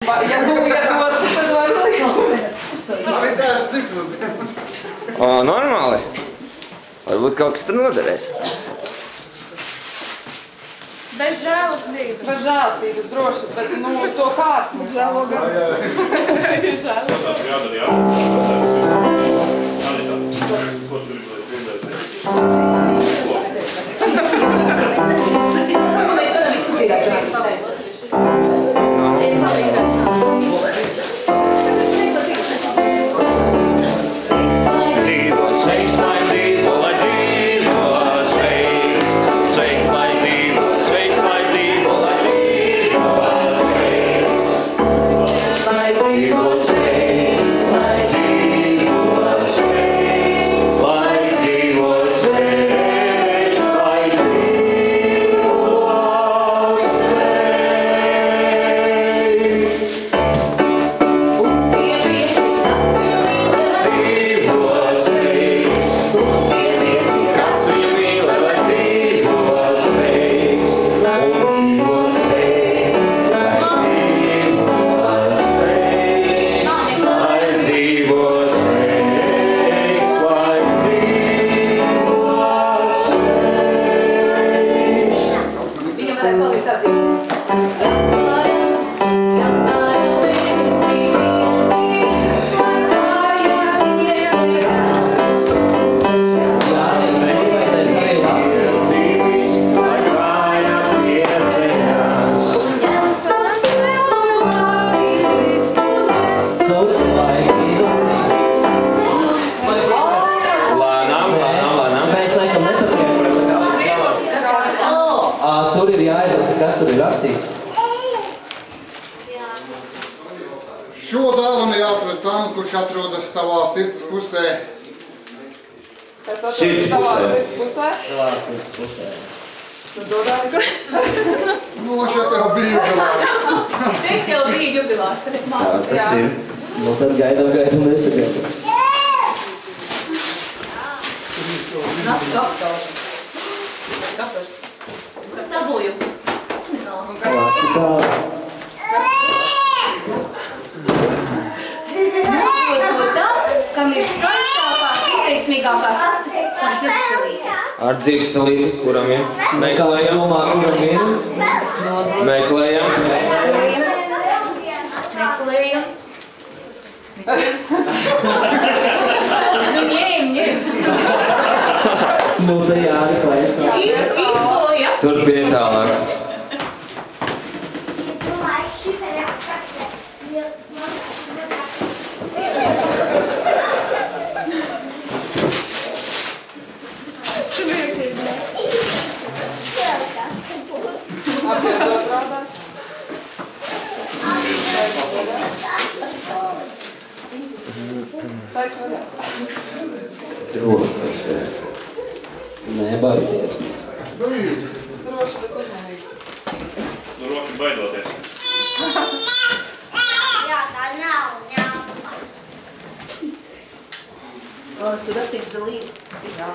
Ja tu iedosi, tad var likt. Tā ir stipri. O, normāli. Varbūt kaut kas tur noderēs. Bez žēlastības. Bez žēlastības, droši, bet, nu, to kārtu. Žēlo gan. Žēlo. Tas jādara, jā. Arī tā. Ko tu gribi, lai dzirdēt? Mēs varam visu dzirdēt. Tur ir jāizlasa, kas tur ir rakstīts. Šo dāvanu jāatved tam, kurš atrodas tavā sirds pusē. Kas atrodas tavā sirds pusē? Tavā sirds pusē. Tu dodāji? Nu, šeit jau bija jubilārs. Tik jau bija jubilārs, tad ir mācības. Tā tas ir. Nu tad gaidām nesagaidām. Doktors. Doktors. Kas dabūju? Klasitāli. Kam ir skaistākās, izteiksmīgākās acis, tam dzirkstelīti. Ar dzirkstelīti, kuram ir? Meklējam. Kuram ir? Meklējam. Meklējam. Nu, ņem. Nu, te jāreklēs. Izboja. Turpiniet tālāk. Droši. Nebaidieties. Droši, bet uzmanīgi. Droši baidoties. Jā, tā nav ņemta. Lās, tu rakstīts dalīt. Jā.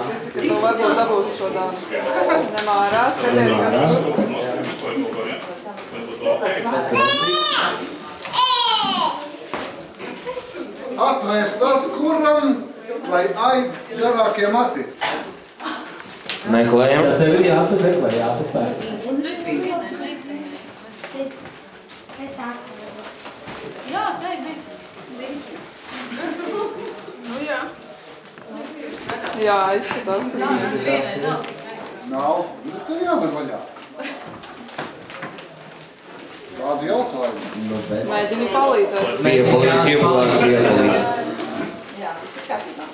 Tici, ka tu varbūt dabūsi šo dāvanu. Nemārā, skaties, kas tur. Kas tur rakstīts? Atvēs tas, kuram, lai aid garākie mati. Meklējam. Tad tev ir jāsameklē, jāpapēr. Un tur bija vienai meitai. Jā, tā ir bija. Nu jā. Jā, izskatās, ka Nāc, vienai nav. Nav. Nu, tev jāmer vaļā. Kādu jautājumu? Nu, bet. mēģini palīdzēt. Piepalīdz, piepalīdz. Jā, skatībā.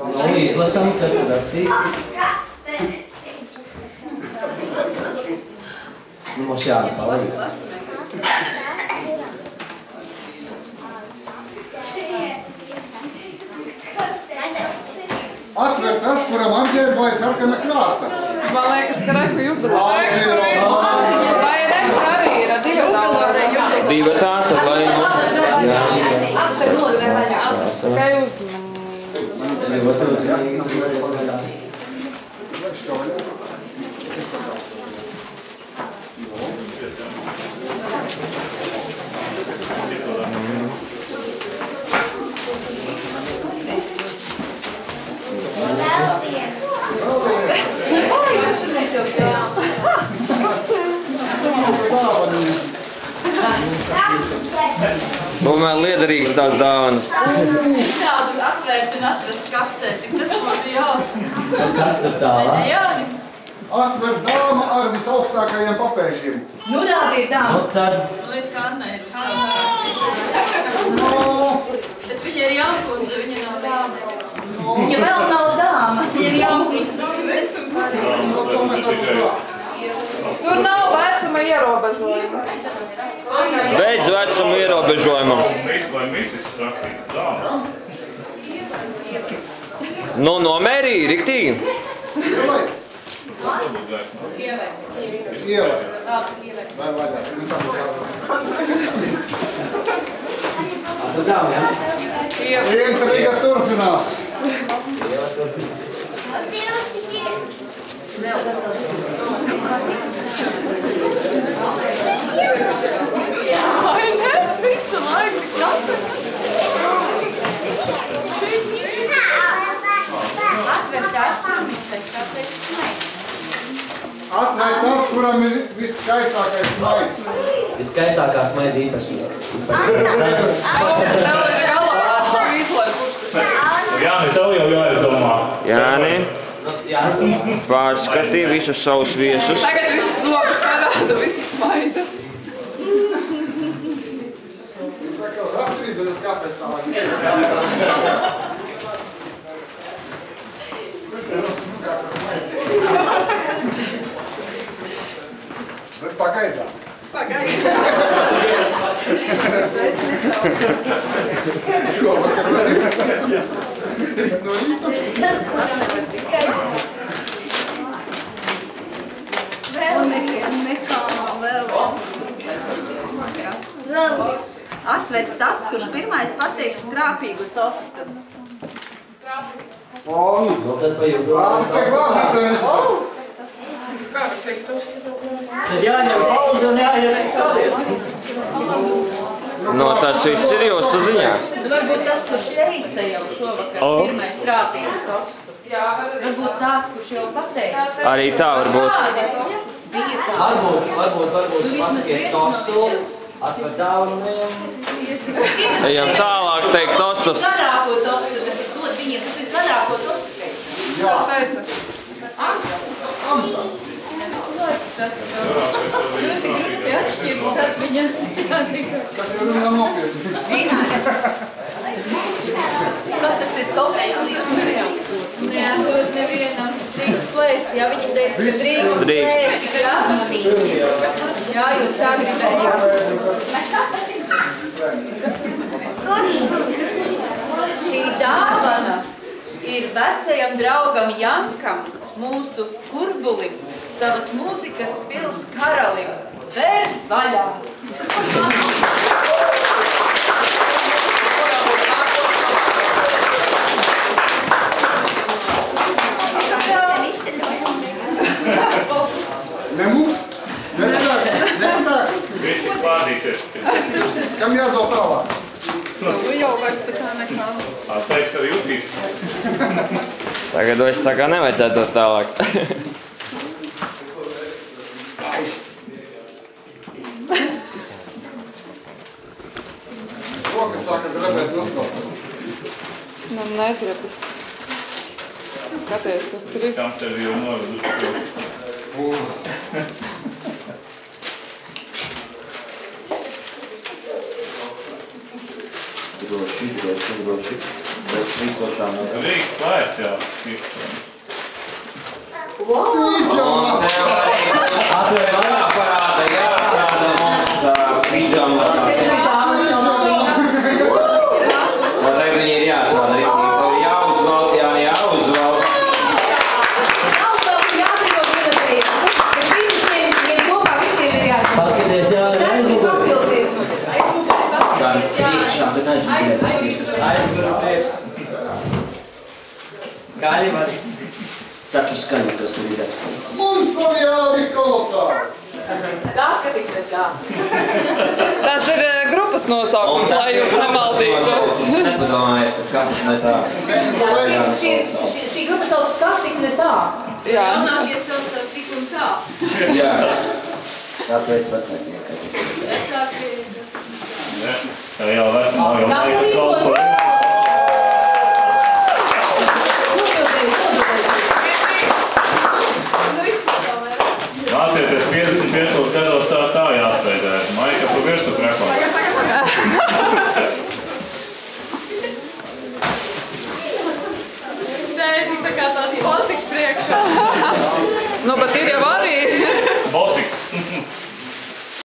Nu, izlasam, kas tur rakstīts. Nu, mums jāpalīdz. Atver tas, kuram apģērboja sarkana krāsa. Man liekas, ka reku jubilāri. Vai reku arī ir divi Divi tā, tad lai nu. Jā. Tikai uzmanīgi. Domāju, liederīgs tās dāvanas. Šādu atvērt un atrast kastē, cik tas būtu jautri. Kas tur tālāk? Jāni. Atver dāma ar visaugstākajiem papēžiem. Nu, rādiet dāmas. Tad Nu, es kā Anna ir uzstāvā. Bet viņa ir jākundze, viņa nav dāma. Viņa vēl nav dāma. Viņa ir jākundze. Tur nav vecuma ierobežojuma. Bez vecuma ierobežojuma. Vai misis rakstīt? Dāma. Nu, nomērīja, riktīgi. Ievai. Ieva. Ievai. Vai vaļā. atvedām, jā? Intriga turpinās. Ai, ne? Visu laiku katru. Atver tās pamiskais, kāpēc smaids. Atvērt tas, kuram ir viskaistākais smaids. Viskaistākā smaida īpašības. Tev ir galvā izlai, kurš tas ir. Jāni, tev jau jāizdomā. Jāni, Jā. pārskatī visus savus viesus. Tagad visas logas parāda, visas smaida. Rastrīdzenes kafes tālāk. Bet pagaidām. Šovakar no rīta. Atver tas, kurš pirmais pateiks trāpīgu tostu. Un, Tad pajūtu. pēc lāsītājums. Kā var teikt tostu? Tad jāņem pauze un jāiet saziet. No tas viss ir jūsu ziņā. Varbūt tas, kurš teica jau šovakar pirmais trāpīgu tostu. Jā, Varbūt tāds, kurš jau pateica. Arī tā var būt. Varbūt pasakiet tostu, atver dāvanu un ejam. Ejam tālāk teikt tostus. Garāko tostu, tad dod viņiem tas visgarāko tostu teikt. tas teica. Tad viņa Tad jau runā nopietni. tas ir tostu. Nē, dod nevienam drīkst plēst. Jā, viņi teica, ka drīkst plēst tikai atzīmīgi. Jā, jūs tā gribējāt. Šī dāvana ir vecajam draugam Jankam, mūsu kurbulim, savas mūzikas pils karalim. Ver vaļā! Ne mums, nespēks. Visi pārdīsies. Kam jādod tālāk? Nu jau vairs tā kā nekā. Teiks, ka jutīs. Tagad vairs tā kā nevajadzētu dot tālāk. Rokas sāka drebēt uzbraukt. Nu, nedrebi. Skaties, kas tur ir. Kam tev jau noveduši? Droši. Bez rīkošām. Rīk klēt, jā. Un tev arī jāparāda, jāparāda mums tā pidžama. Tagad viņi ir jāatrāda rītīgi. Tev jāuzvalk, jāuzvalk. Paskaties, gan priekšā, bet aizmugurē priekšā. Skaļi var. Saki skaļi, kas tur ir. ierakstīt. Mums arī jābūt kolosāli. Tā, ka tik ne tā. Tas ir grupas nosaukums, lai jūs nemaldītos. Nepadomājiet, ka katrs ne tā. Šī grupa sauc kā tik ne tā. Jā. Jaunākie saucās tik un tā. Jā. Tāpēc vecākie, ka tik. Vecākie. Tā jau vecumā jau Tā vajag arī kaut ko